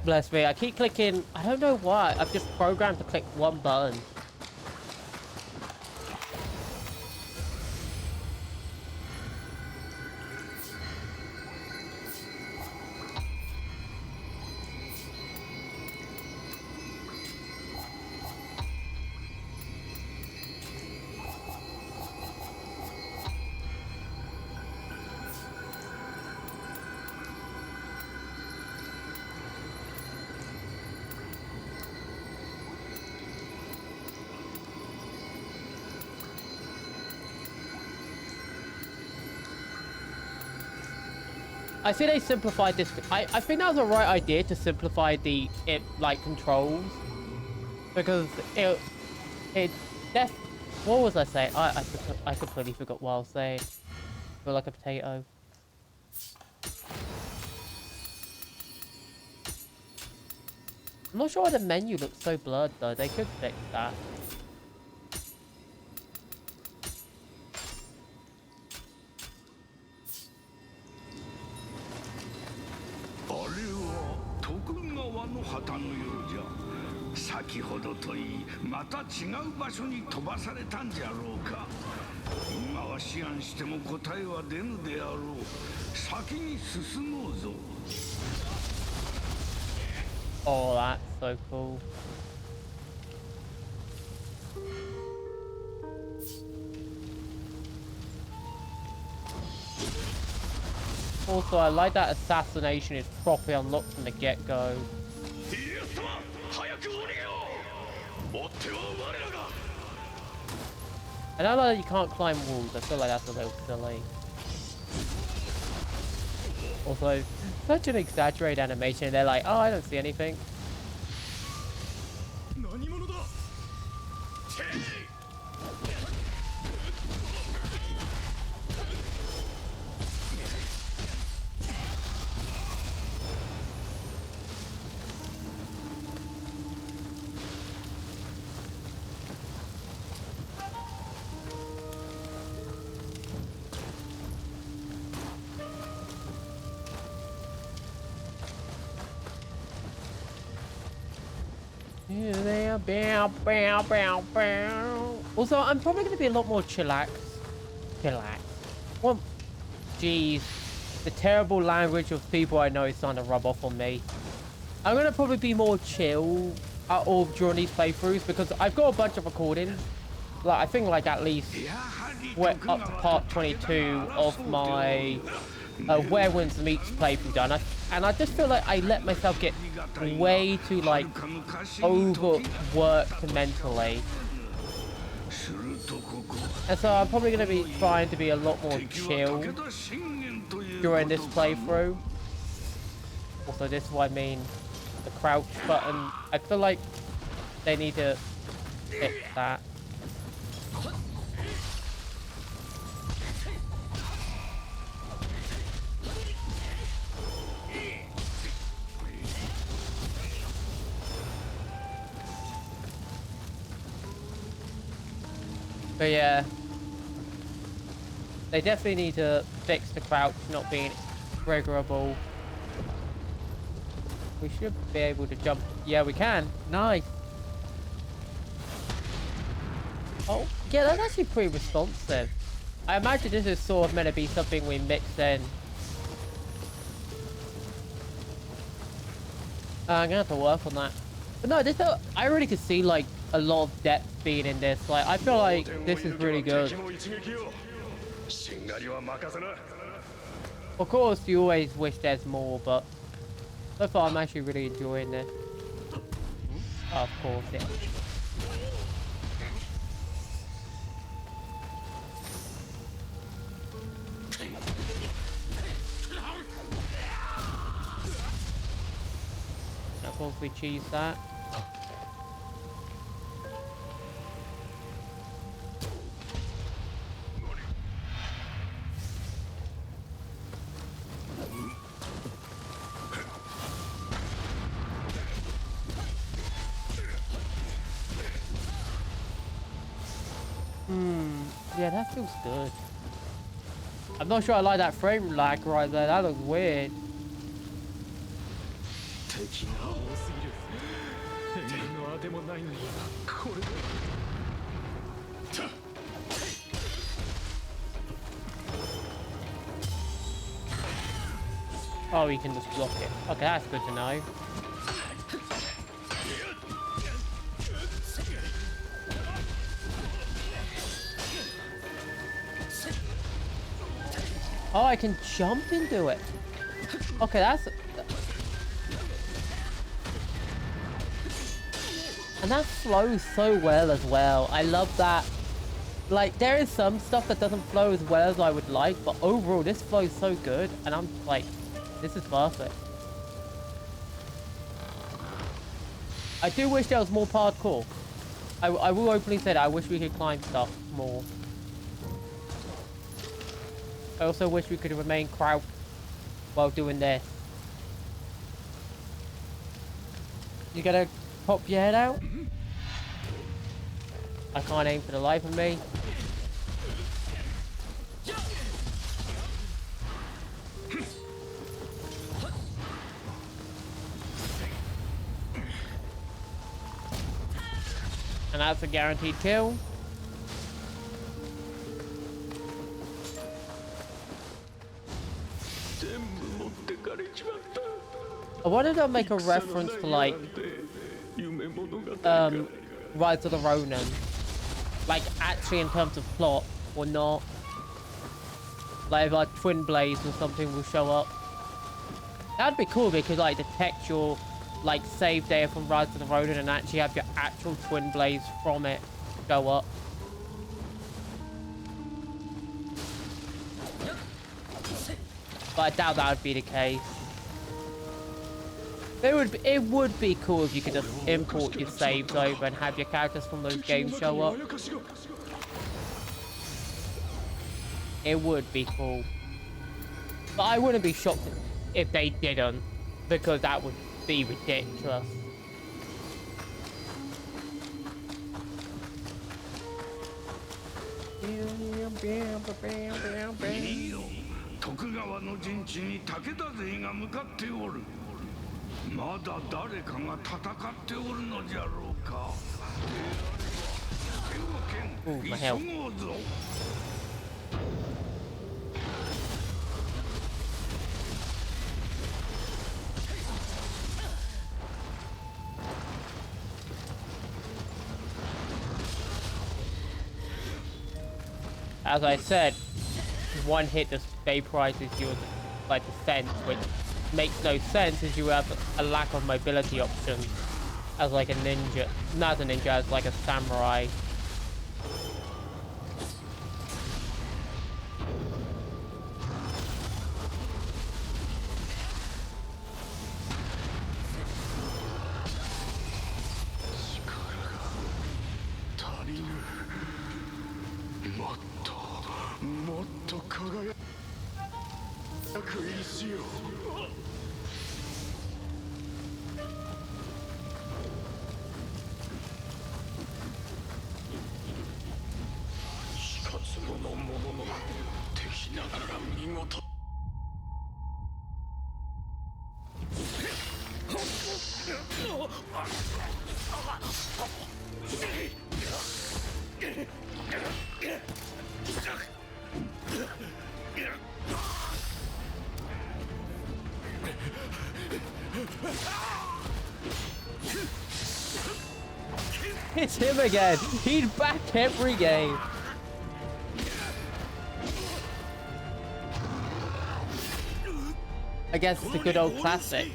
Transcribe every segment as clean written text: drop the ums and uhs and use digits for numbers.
Bless me, I keep clicking. I don't know why. I've just programmed to click one button. I see they simplified this. I think that was the right idea to simplify the controls, because it what was I saying? I completely forgot what I was saying. I feel like a potato. I'm not sure why the menu looks so blurred though. They could fix that. Oh, that's so cool. Also, I like that assassination is properly unlocked from the get-go. I don't know that you can't climb walls. I feel like that's a little silly. Also, such an exaggerated animation. They're like, oh, I don't see anything. Also, I'm probably going to be a lot more chillax. Well, jeez. The terrible language of people I know is starting to rub off on me. I'm going to probably be more chill all during these playthroughs, because I've got a bunch of recordings. Like, I think like at least we're up to part 22 of my Where Winds Meets playthrough done. And I just feel like I let myself get way too, like, overworked mentally. And so I'm probably going to be trying to be a lot more chill during this playthrough. Also, this is what I mean. The crouch button. I feel like they need to fix that. But yeah, they definitely need to fix the crouch not being triggerable. We should be able to jump. Yeah, we can. Nice. Oh, yeah, that's actually pretty responsive. I imagine this is sort of meant to be something we mix in. I'm gonna have to work on that. But no, this I really could see like a lot of depth being in this. Like, I feel like this is really good. Of course, you always wish there's more, but so far I'm actually really enjoying this. Oh, of course, yeah. Of course, we cheese that. Yeah, that feels good. I'm not sure I like that frame lag right there. That looks weird. Oh, you can just block it. Okay, that's good to know. Oh, I can jump into it. Okay, that's... And that flows so well as well. I love that. Like, there is some stuff that doesn't flow as well as I would like, but overall, this flows so good. And I'm like, this is perfect. I do wish there was more parkour. I will openly say that I wish we could climb stuff more. I also wish we could remain crouched while doing this. You gotta pop your head out? I can't aim for the life of me. And that's a guaranteed kill. I wanted to make a reference to like Rise of the Ronin. Like actually in terms of plot or not. Like if like twin blades or something will show up. That'd be cool because like detect your like save data from Rise of the Ronin and actually have your actual twin blades from it go up. But I doubt that would be the case. It would be cool if you could just import your saves over and have your characters from those games show up. It would be cool. But I wouldn't be shocked if they didn't, because that would be ridiculous. Ooh, my health. As I said, one hit just vaporizes your like defense, which makes no sense as you have a lack of mobility options as like a ninja. Not as a ninja, as like a samurai. It's him again. He's back every game. I guess it's a good old classic.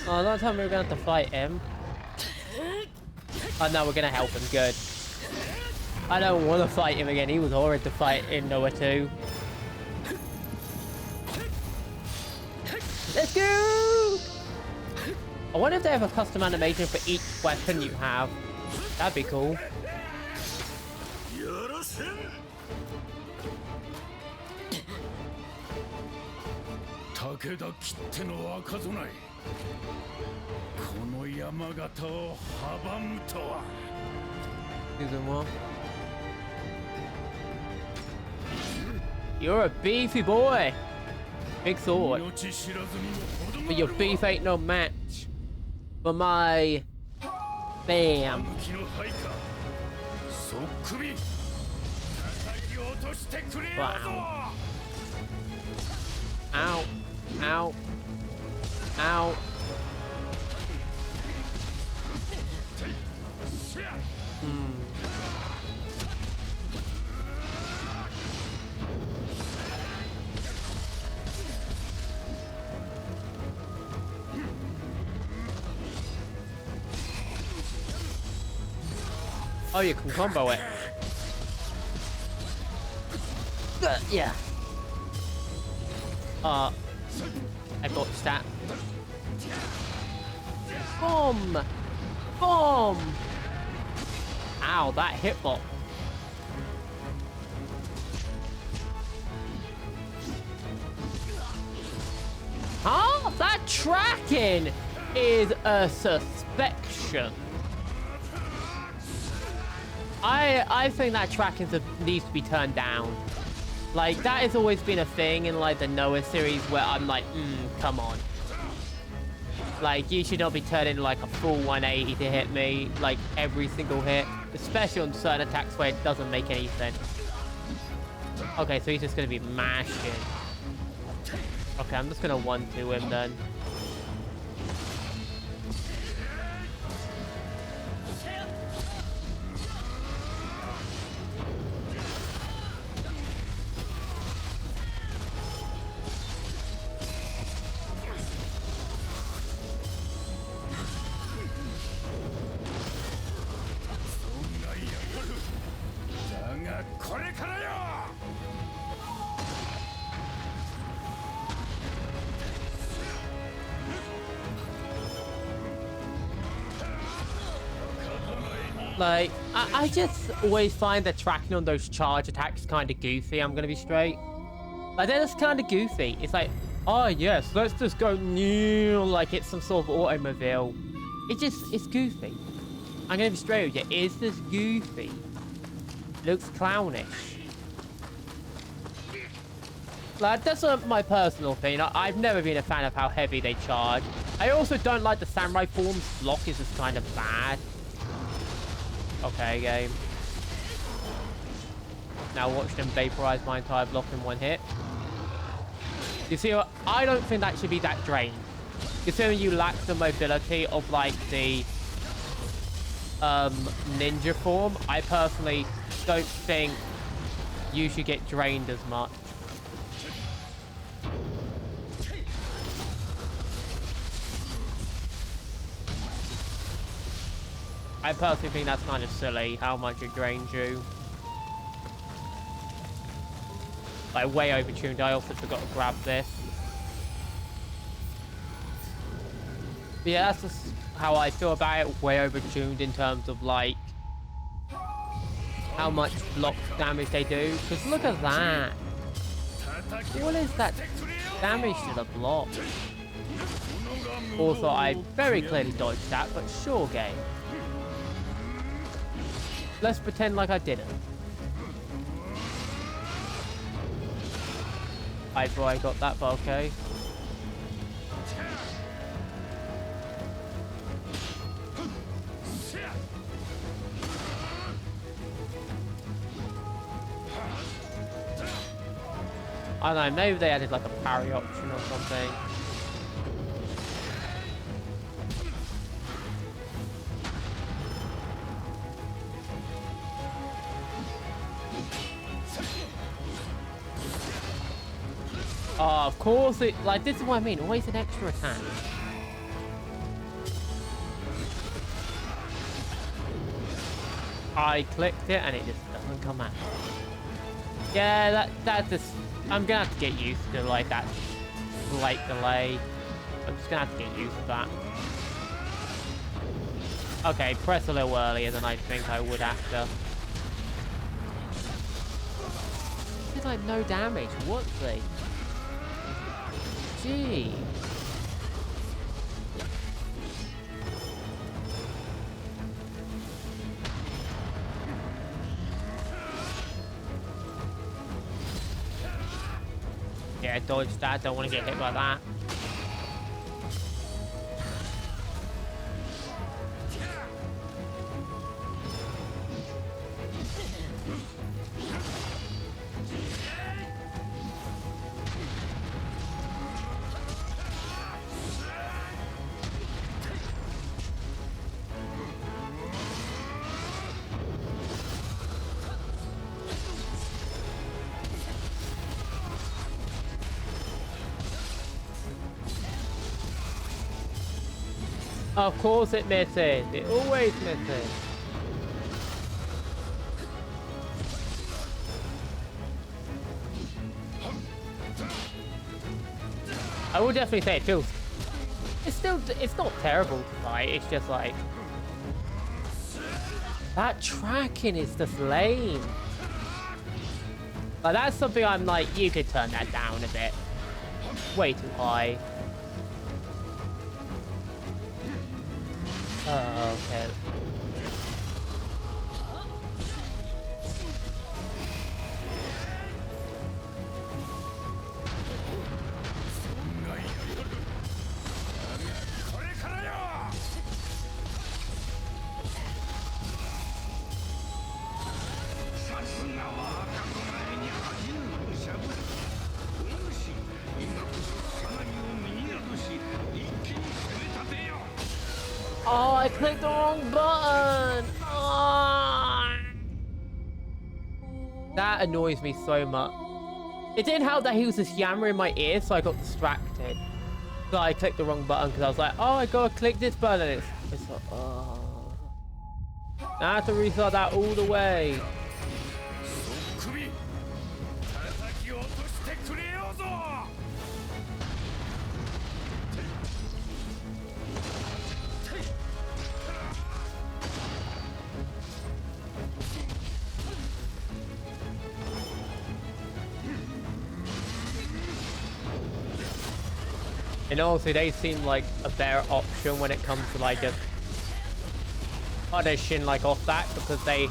Oh, don't tell me we're gonna have to fight him. Oh no, we're gonna help him. Good. I don't want to fight him again. He was horrid to fight in Nioh 2. Let's go! I wonder if they have a custom animation for each weapon you have. That'd be cool. Season 1. You're a beefy boy. Big sword. But your beef ain't no match for my... Bam. Wow. Ow. Ow. Ow. Oh, you can combo it. Yeah. I got stat. Boom! Boom! Ow, that hitbox. Huh? That tracking is a suspicion. I think that tracking needs to be turned down. Like, that has always been a thing in, like, the Nioh series where I'm like, come on. Like, you should not be turning, like, a full 180 to hit me, like, every single hit. Especially on certain attacks where it doesn't make any sense. Okay, so he's just gonna be mashing. Okay, I'm just gonna 1-2 him then. Like, I just always find the tracking on those charge attacks kind of goofy, I'm gonna be straight. Like, they're just kind of goofy. It's like, oh yes, let's just go new, like it's some sort of automobile. It's goofy. I'm gonna be straight with you, it's just goofy. Looks clownish. Like, that's my personal opinion. I've never been a fan of how heavy they charge. I also don't like the samurai form's block is just kind of bad. Okay, game. Now watch them vaporize my entire block in one hit. You see, I don't think that should be that drained. Considering you lack the mobility of, like, the ninja form, I personally don't think you should get drained as much. I personally think that's kind of silly, how much it drains you. Like, way overtuned. I also forgot to grab this. But yeah, that's just how I feel about it. Way overtuned in terms of, like, how much block damage they do. Because look at that. What is that damage to the block? Also, I very clearly dodged that, but sure game. Let's pretend like I didn't. I thought I got that, but okay. I don't know, maybe they added like a parry option or something. Oh, of course it, like, this is what I mean, always an extra attack. I clicked it and it just doesn't come out. Yeah, that just, I'm gonna have to get used to, like, that slight delay. I'm just gonna have to get used to that. Okay, press a little earlier than I think I would after. Did like no damage, what's the? Gee. Yeah, dodge that. Don't want to get hit by that. Of course it misses. It always misses. I will definitely say it feels... It's not terrible to fight. It's just like... That tracking is just lame. Like, that's something I'm like, you could turn that down a bit. Way too high. Oh, okay. Oh, I clicked the wrong button! Oh. That annoys me so much. It didn't help that he was just yammering in my ear, so I got distracted. So I clicked the wrong button because I was like, oh, I gotta click this button. It's like, oh. Now I have to restart that all the way. And also, they seem like a better option when it comes to like just punishing like off that, because they...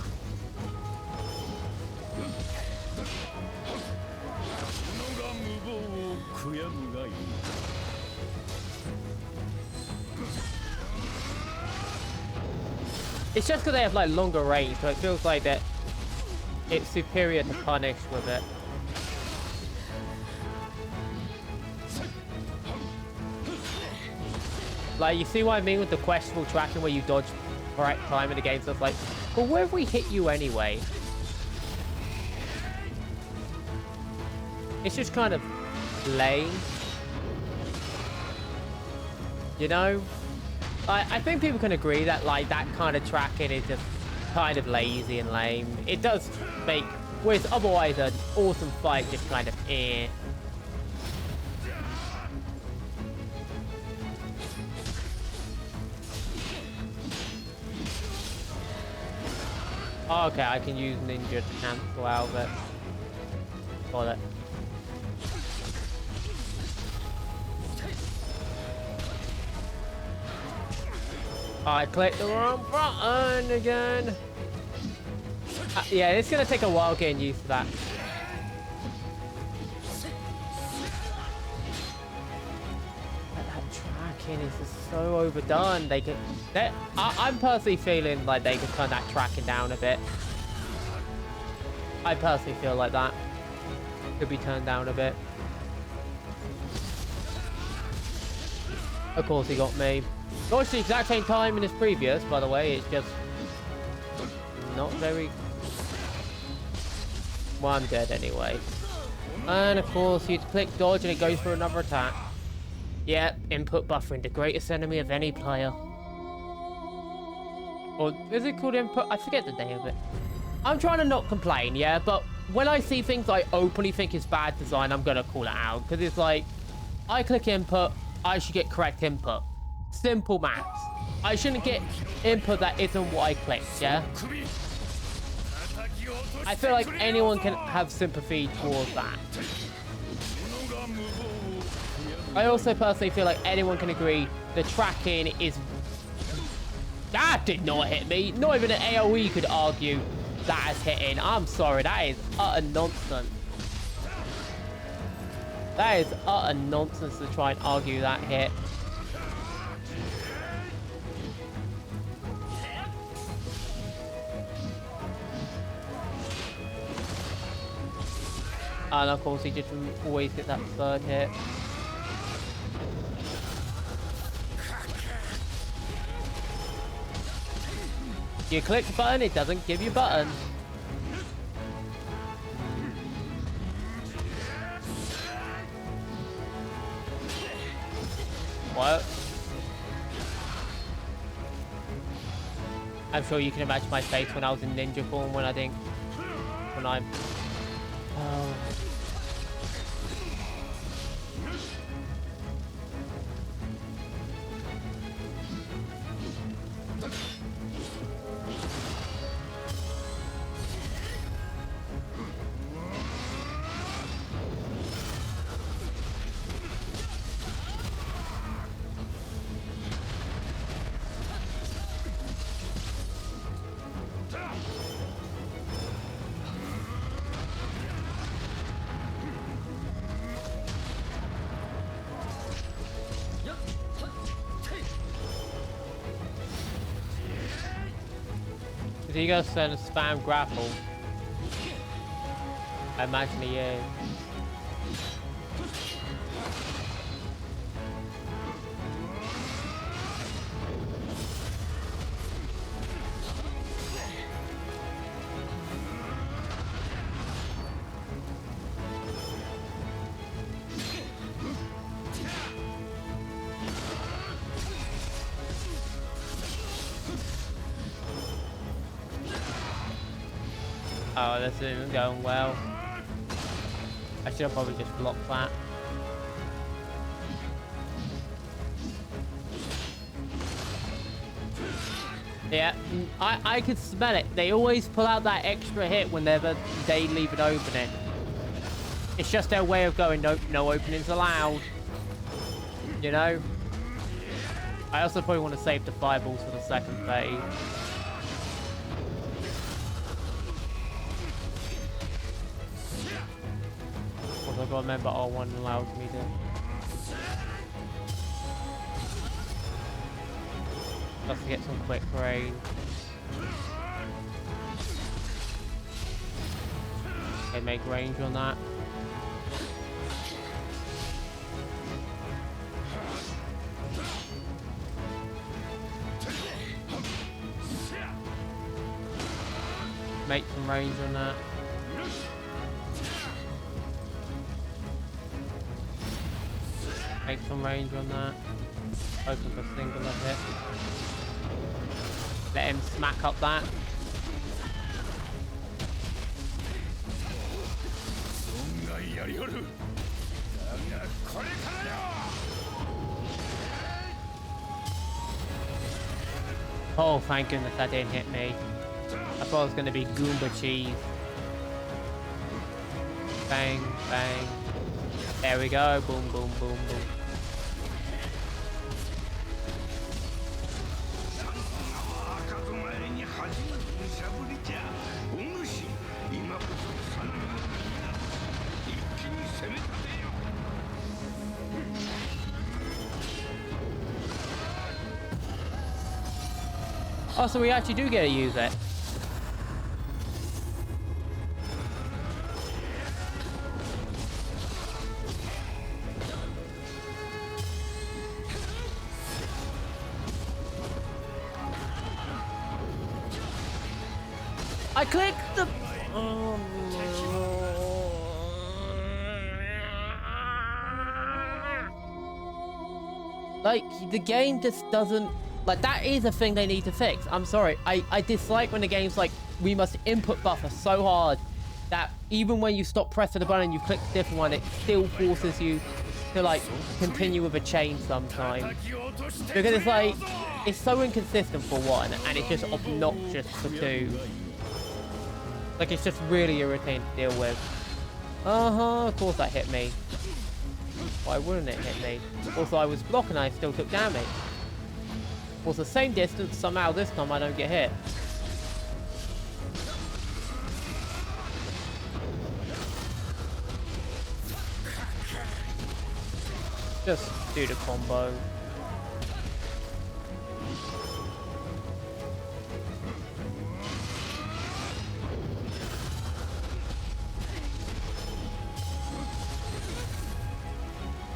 It's just because they have like longer range, so it feels like that it's superior to punish with it. Like, you see what I mean with the questionable tracking where you dodge correct time in the game? So it's like, well, where have we hit you anyway? It's just kind of lame. You know? I think people can agree that, like, that kind of tracking is just kind of lazy and lame. It does make, with otherwise an awesome fight, just kind of eh. Oh, okay, I can use Ninja to cancel out of it. Got it. I clicked the wrong button again. Yeah, it's gonna take a while getting used to that. That tracking is just so overdone. I'm personally feeling like they could turn that tracking down a bit. I personally feel like that could be turned down a bit. Of course, he got me. Dodged the exact same time in his previous, by the way. It's just not very... Well, I'm dead anyway. And of course, you click dodge and it goes for another attack. Yep, input buffering, the greatest enemy of any player. Or is it called input? I forget the name of it. I'm trying to not complain, yeah, but when I see things I openly think is bad design, I'm gonna call it out. Because it's like, I click input, I should get correct input. Simple maths. I shouldn't get input that isn't what I clicked, yeah? I feel like anyone can have sympathy towards that. I also personally feel like anyone can agree the tracking is... That did not hit me. Not even an AoE could argue that is hitting. I'm sorry, that is utter nonsense. That is utter nonsense to try and argue that hit. And of course he just always get that third hit. You click the button, it doesn't give you buttons. What? I'm sure you can imagine my face when I was in ninja form when I'm... Oh. Is he gonna send a spam grapple? I imagine he is. Oh, this isn't going well. I should have probably just blocked that. Yeah, I could smell it. They always pull out that extra hit whenever they leave an opening. It's just their way of going, no openings allowed. You know? I also probably want to save the fireballs for the second phase. I've got to remember R1 allows me to. Just to get some quick range. Okay, make range on that. Make some range on that. Make some range on that. Open for singular hit. Let him smack up that. Oh, thank goodness that didn't hit me. I thought it was going to be Goomba cheese. Bang, bang. There we go. Boom, boom, boom, boom. Oh, so we actually do get to use it. I clicked the... Oh. Like, the game just doesn't... Like, that is a thing they need to fix. I'm sorry. I dislike when the game's like, we must input buffer so hard that even when you stop pressing the button and you click a different one, it still forces you to, like, continue with a chain sometimes. Because it's like, it's so inconsistent for one, and it's just obnoxious for two. Like, it's just really irritating to deal with. Of course that hit me. Why wouldn't it hit me? Also, I was blocking and I still took damage. Was the same distance, somehow this time I don't get hit. Just do the combo.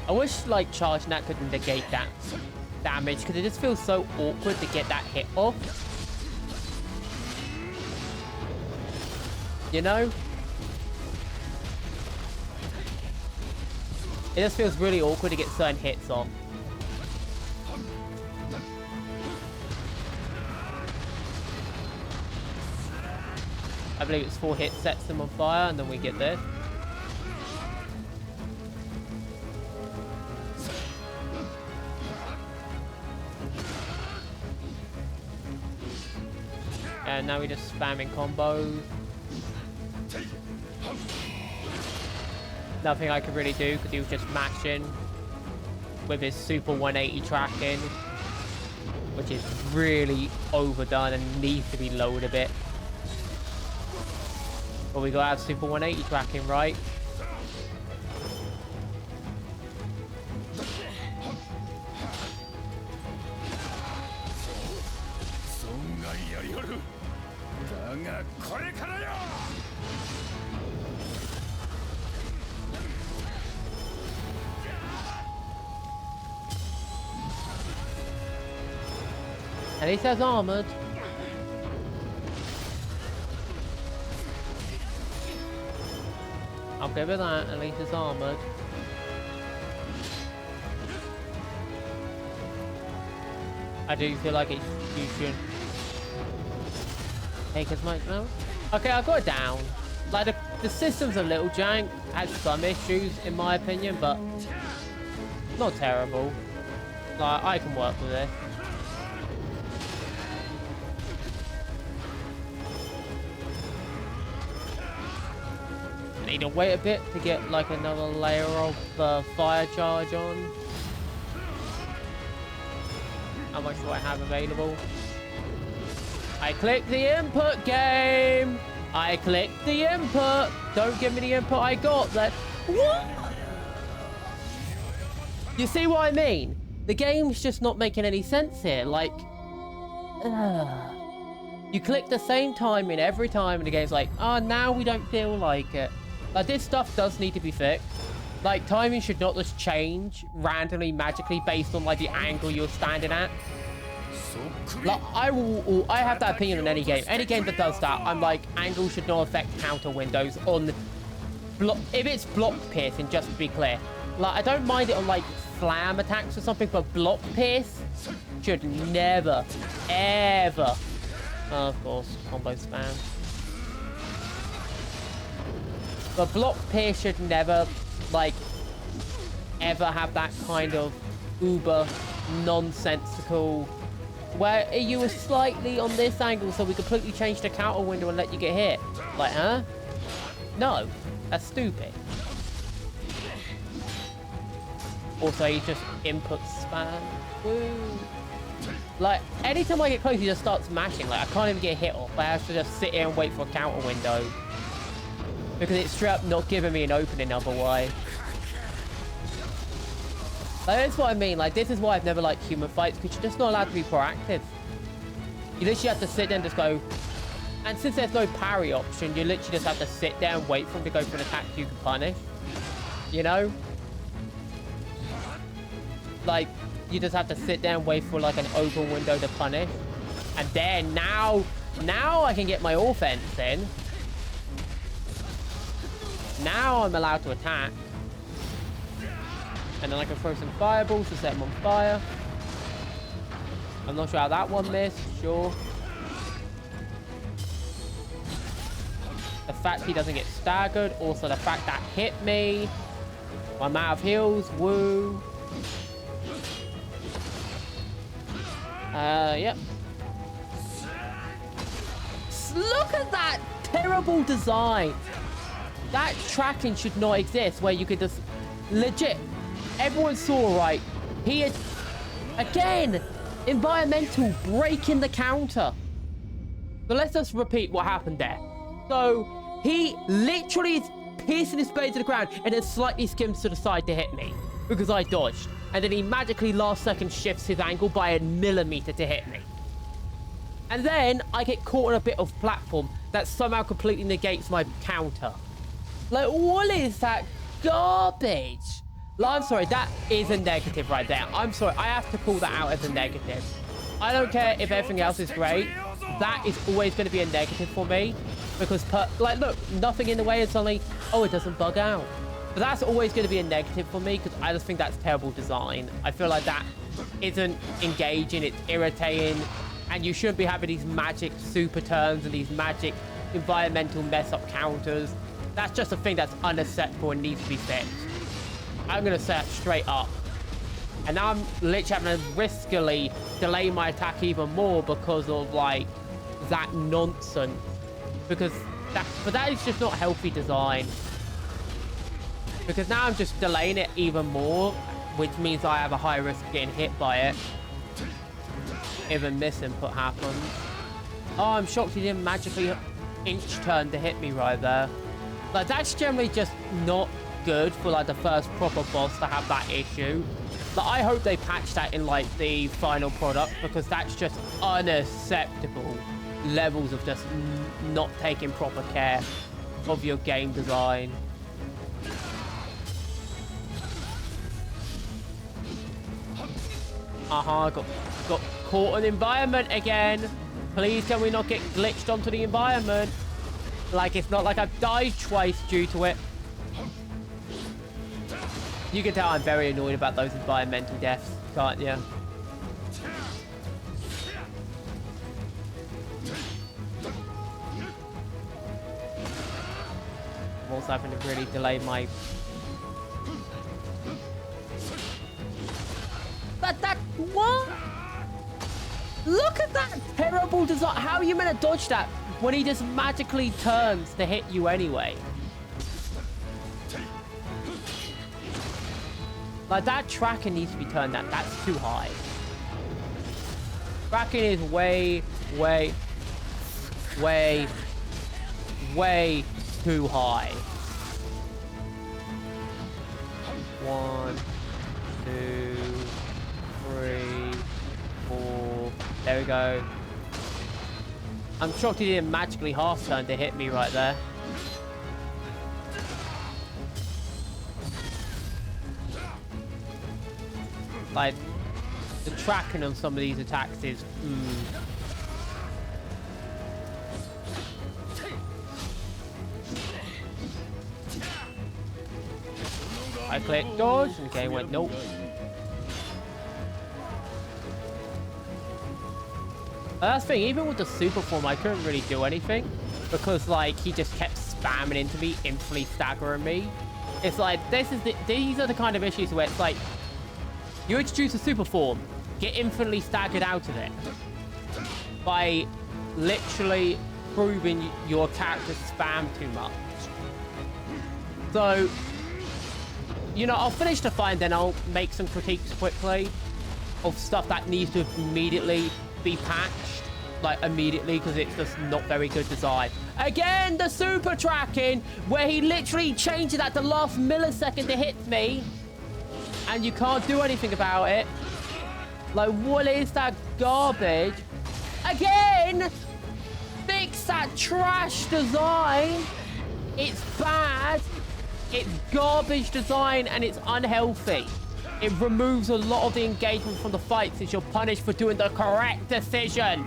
I wish, like, charging that could negate that damage, because it just feels so awkward to get that hit off. You know? It just feels really awkward to get certain hits off. I believe it's 4 hits sets them on fire, and then we get this. And now we're just spamming combos. Nothing I could really do because he was just mashing with his super 180 tracking, which is really overdone and needs to be lowered a bit. But we gotta have super 180 tracking, right? And he says armored. I'll give it that, at least it's armored. I do feel like you should take as much now. Okay, I got it down. Like, the system's a little jank, has some issues in my opinion, but not terrible. Like, I can work with it. Need to wait a bit to get like another layer of fire charge on. How much do I have available? I clicked the input, game! I clicked the input! Don't give me the input I got then. What? You see what I mean? The game's just not making any sense here. Like, you click the same timing every time and the game's like, oh, now we don't feel like it. Like, this stuff does need to be fixed. Like, timing should not just change randomly, magically, based on, like, the angle you're standing at. Like, I have that opinion on any game. Any game that does that, I'm like, angle should not affect counter windows on... if it's block piercing, just to be clear. Like, I don't mind it on, like, slam attacks or something, but block pierce should never, ever... Oh, of course, combo spam. But block pierce should never, like, ever have that kind of uber nonsensical, where you were slightly on this angle so we completely change the counter window and let you get hit. Like, huh? No, that's stupid. Also, he just input spam. Woo. Like, anytime I get close, he just starts mashing. Like, I can't even get hit off. I have to just sit here and wait for a counter window. Because it's straight up not giving me an opening otherwise. Like, that's what I mean. Like, this is why I've never liked human fights, because you're just not allowed to be proactive. You literally have to sit there and just go... And since there's no parry option, you literally just have to sit there and wait for him to go for an attack you can punish. You know? Like, you just have to sit there and wait for, like, an open window to punish. And then, now I can get my offense in. Now I'm allowed to attack. And then I can throw some fireballs to set them on fire. I'm not sure how that one missed. Sure. The fact he doesn't get staggered. Also the fact that hit me. I'm out of heals. Woo. Yep. Look at that terrible design. That tracking should not exist, where you could just... Legit. Everyone saw, right? He had... Again! Environmental breaking the counter. So let's just repeat what happened there. So, he literally is piercing his blade to the ground and then slightly skims to the side to hit me. Because I dodged. and then he magically last second shifts his angle by a millimeter to hit me. And then I get caught on a bit of platform that somehow completely negates my counter. Like, what is that garbage? Like, I'm sorry, that is a negative right there. I'm sorry, I have to call that out as a negative. I don't care if everything else is great. That is always going to be a negative for me. Because, like, look, nothing in the way, and suddenly, oh, it doesn't bug out. But that's always going to be a negative for me, because I just think that's terrible design. I feel like that isn't engaging, it's irritating, and you shouldn't be having these magic super turns and these magic environmental mess-up counters. That's just a thing that's unacceptable and needs to be fixed. I'm going to say that straight up. And now I'm literally having to riskily delay my attack even more because of, like, that nonsense. Because that is just not healthy design. Because now I'm just delaying it even more, which means I have a high risk of getting hit by it. If a misinput happens. Oh, I'm shocked he didn't magically inch turn to hit me right there. Like, that's generally just not good for, like, the first proper boss to have that issue. But I hope they patch that in, like, the final product, because that's just unacceptable levels of just not taking proper care of your game design. Got caught in environment again. Please, can we not get glitched onto the environment? Like, it's not like I've died twice due to it. You can tell I'm very annoyed about those environmental deaths, can't you? I'm also having to really delay my... But that... What? Look at that terrible design. How are you meant to dodge that when he just magically turns to hit you anyway? Like, that tracking needs to be turned down. That's too high. Tracking is way too high. 1, 2, 3, 4. There we go. I'm shocked he didn't magically half turn to hit me right there. Like, the tracking on some of these attacks is... I clicked dodge. Okay, went nope. That's the thing, even with the super form, I couldn't really do anything. Because, like, he just kept spamming into me, instantly staggering me. It's like, these are the kind of issues where it's like, you introduce a super form, get infinitely staggered out of it by literally proving your character spam too much. So, you know, I'll finish the fight and then I'll make some critiques quickly of stuff that needs to immediately be patched, like immediately, because it's just not very good design. Again, the super tracking, where he literally changes at the last millisecond to hit me. And you can't do anything about it. Like, what is that garbage? Again! Fix that trash design! It's bad. It's garbage design and it's unhealthy. It removes a lot of the engagement from the fight since you're punished for doing the correct decision.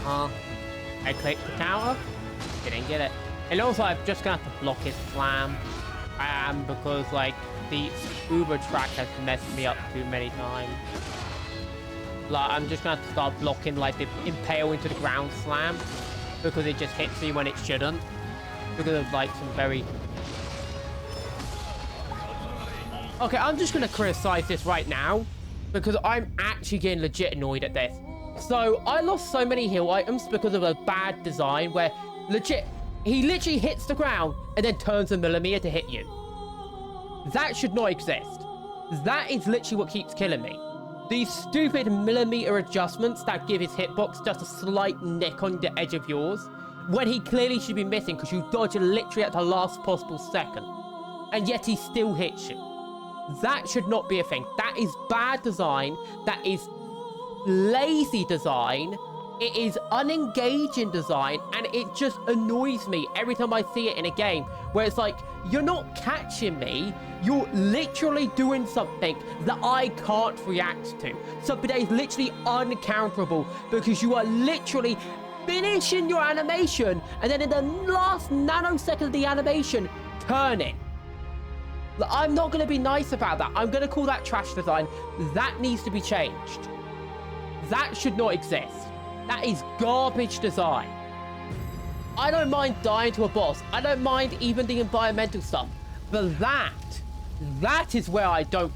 I clicked the counter. Didn't get it. And also, I'm just gonna have to block his slam. Because, like, the Uber track has messed me up too many times. Like, I'm just gonna have to start blocking, like, the impale into the ground slam. Because it just hits me when it shouldn't. Because of, like, some very... Okay, I'm just gonna criticize this right now. Because I'm actually getting legit annoyed at this. So, I lost so many heal items because of a bad design where legit... He literally hits the ground and then turns a millimeter to hit you. That should not exist. That is literally what keeps killing me. These stupid millimeter adjustments that give his hitbox just a slight nick on the edge of yours, when he clearly should be missing because you dodge literally at the last possible second. And yet he still hits you. That should not be a thing. That is bad design. That is lazy design. It is unengaging design, and it just annoys me every time I see it in a game where it's like, you're not catching me, you're literally doing something that I can't react to. Something that is literally uncounterable because you are literally finishing your animation and then in the last nanosecond of the animation, turn it. I'm not going to be nice about that. I'm going to call that trash design. That needs to be changed. That should not exist. That is garbage design. I don't mind dying to a boss. I don't mind even the environmental stuff. But that is where I don't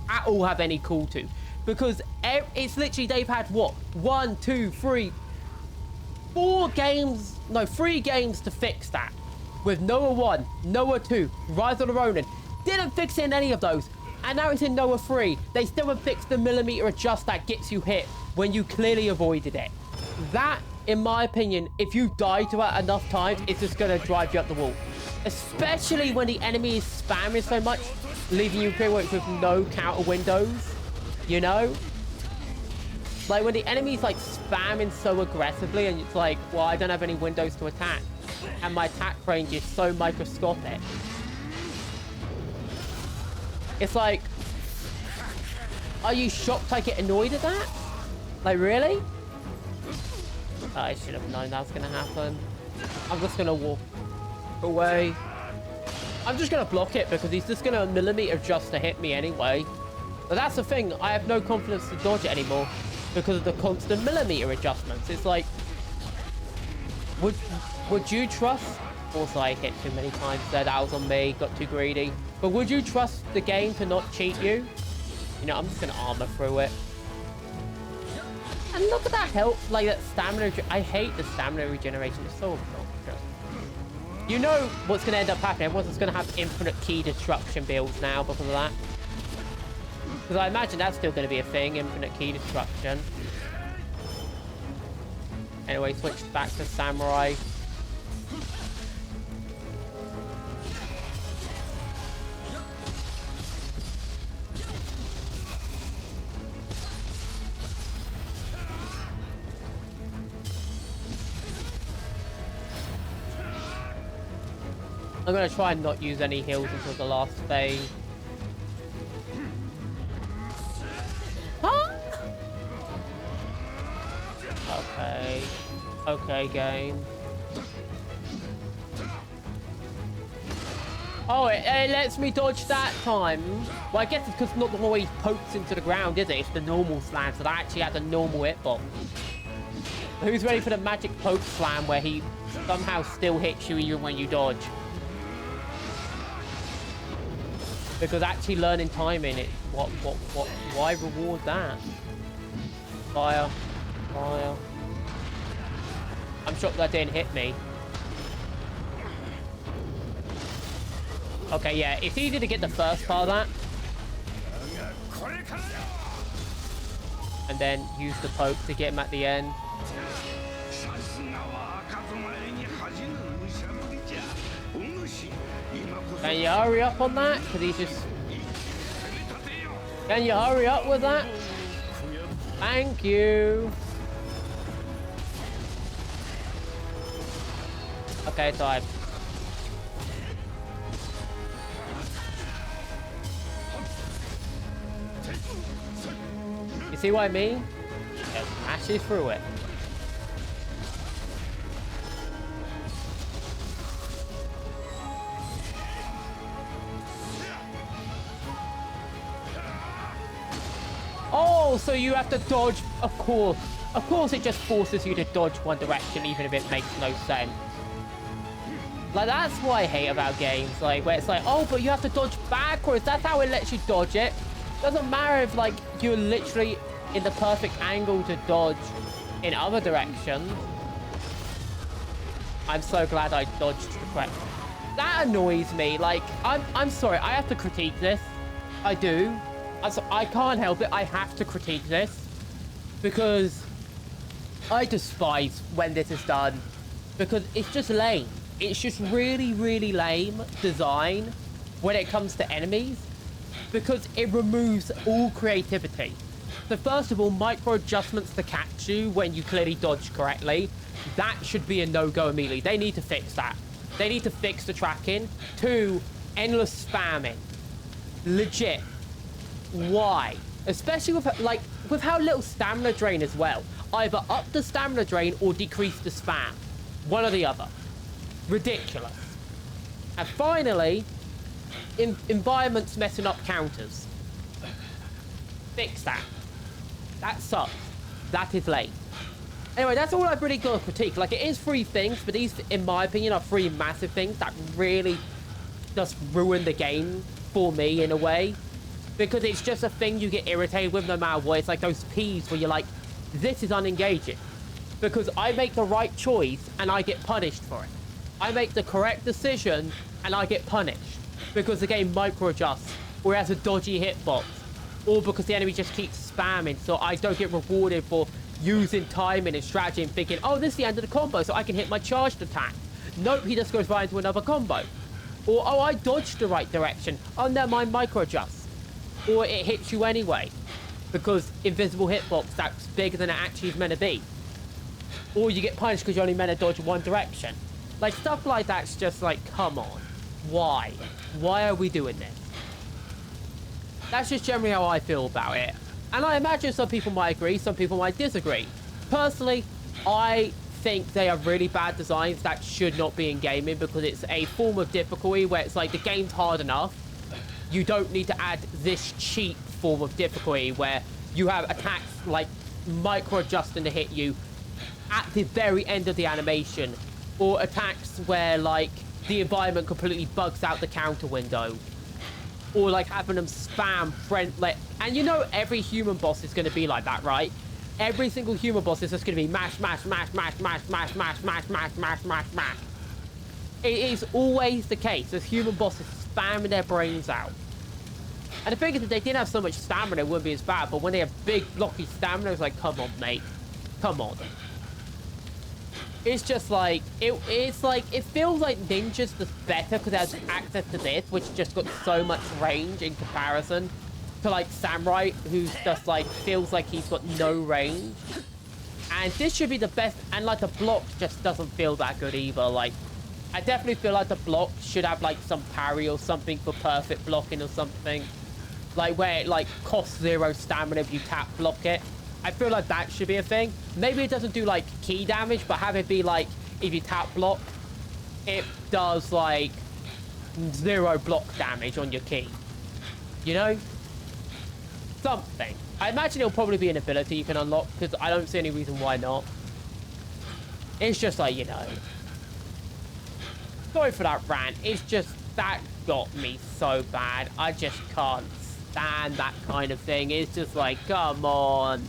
at all have any call to. Because it's literally, they've had what? 1, 2, 3, 4 games. No, 3 games to fix that. With Nioh 1, Nioh 2, Rise of the Ronin. Didn't fix it in any of those. And now it's in Nioh 3. They still haven't fixed the millimeter adjust that gets you hit when you clearly avoided it. That, in my opinion, if you die to it enough times, it's just going to drive you up the wall. Especially when the enemy is spamming so much, leaving you pretty much with no counter windows, you know? Like, when the enemy's, like, spamming so aggressively, and it's like, well, I don't have any windows to attack. And my attack range is so microscopic. It's like, are you shocked I get annoyed at that? Like, really? I should have known that was going to happen. I'm just going to walk away. I'm just going to block it because he's just going to millimeter adjust to hit me anyway. But that's the thing. I have no confidence to dodge it anymore because of the constant millimeter adjustments. It's like, would you trust? Also, I hit too many times there. That was on me. Got too greedy. But would you trust the game to not cheat you? You know, I'm just going to armor through it. And look at that health, like that stamina. I hate the stamina regeneration. It's so obnoxious. You know what's going to end up happening. Everyone's just going to have infinite key destruction builds now because of that. Because I imagine that's still going to be a thing, infinite key destruction. Anyway, switched back to samurai. I'm going to try and not use any heals until the last phase. Huh? Okay. Okay, game. Oh, it lets me dodge that time. Well, I guess it's because not the way he pokes into the ground, is it? It's the normal slam, so that actually has a normal hitbox. Who's ready for the magic poke slam where he somehow still hits you even when you dodge? Because actually learning timing, it why reward that? Fire. Fire. I'm shocked that didn't hit me. Okay, yeah, it's easy to get the first part of that. And then use the poke to get him at the end. Can you hurry up on that? Because he's just... Can you hurry up with that? Thank you. Okay, time. You see what I mean? It smashes through it. oh, so you have to dodge. Of course. Of course it just forces you to dodge one direction, even if it makes no sense. Like, that's what I hate about games. Like, where it's like, oh, but you have to dodge backwards. That's how it lets you dodge it. Doesn't matter if, like, you're literally in the perfect angle to dodge in other directions. I'm so glad I dodged the correct. That annoys me. Like, I'm sorry. I have to critique this. I do. I can't help it. I have to critique this. Because I despise when this is done. Because it's just lame. It's just really, really lame design when it comes to enemies. Because it removes all creativity. So first of all, micro adjustments to catch you when you clearly dodge correctly. That should be a no-go immediately. They need to fix that. They need to fix the tracking. 2, endless spamming. Legit. Why? Especially with, like, with how little stamina drain as well. Either up the stamina drain or decrease the spam. One or the other. Ridiculous. And finally, environments messing up counters. Fix that. That sucks. That is late. Anyway, that's all I've really got to critique. Like, it is 3 things, but these, in my opinion, are 3 massive things that really just ruin the game for me in a way. Because it's just a thing you get irritated with no matter what. It's like those P's where you're like, this is unengaging. Because I make the right choice and I get punished for it. I make the correct decision and I get punished. Because the game micro-adjusts or it has a dodgy hitbox. Or because the enemy just keeps spamming so I don't get rewarded for using timing and strategy and thinking, oh, this is the end of the combo so I can hit my charged attack. Nope, he just goes right into another combo. Or, oh, I dodged the right direction. Oh, never mind, micro-adjust. Or it hits you anyway. Because invisible hitbox that's bigger than it actually is meant to be. Or you get punished because you only meant to dodge one direction. Like, stuff like that's just like, come on. Why? Why are we doing this? That's just generally how I feel about it. And I imagine some people might agree, some people might disagree. Personally, I think they are really bad designs that should not be in gaming because it's a form of difficulty where it's like the game's hard enough. You don't need to add this cheap form of difficulty where you have attacks like micro-adjusting to hit you at the very end of the animation. Or attacks where like the environment completely bugs out the counter window. Or like having them spam friendly. And you know every human boss is going to be like that, right? Every single human boss is just going to be mash, mash, mash, mash, mash, mash, mash, mash, mash, mash, mash, mash. It is always the case as human bosses spamming their brains out. And the thing is, if they didn't have so much stamina, it wouldn't be as bad. But when they have big, blocky stamina, it's like, come on, mate. Come on. It's just like, it's like, it feels like Ninja's just better because it has access to this, which just got so much range in comparison to like Samurai, who's just like, feels like he's got no range. And this should be the best, and like the block just doesn't feel that good either. Like, I definitely feel like the block should have like some parry or something for perfect blocking or something. Like where it like costs 0 stamina if you tap block it. I feel like that should be a thing. Maybe it doesn't do like key damage, but have it be like if you tap block, it does like 0 block damage on your key. You know? Something. I imagine it'll probably be an ability you can unlock because I don't see any reason why not. It's just like, you know. Sorry for that rant. It's just that got me so bad. I just can't stand that kind of thing. It's just like, come on.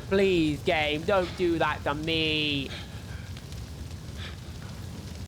Please, game, don't do that to me.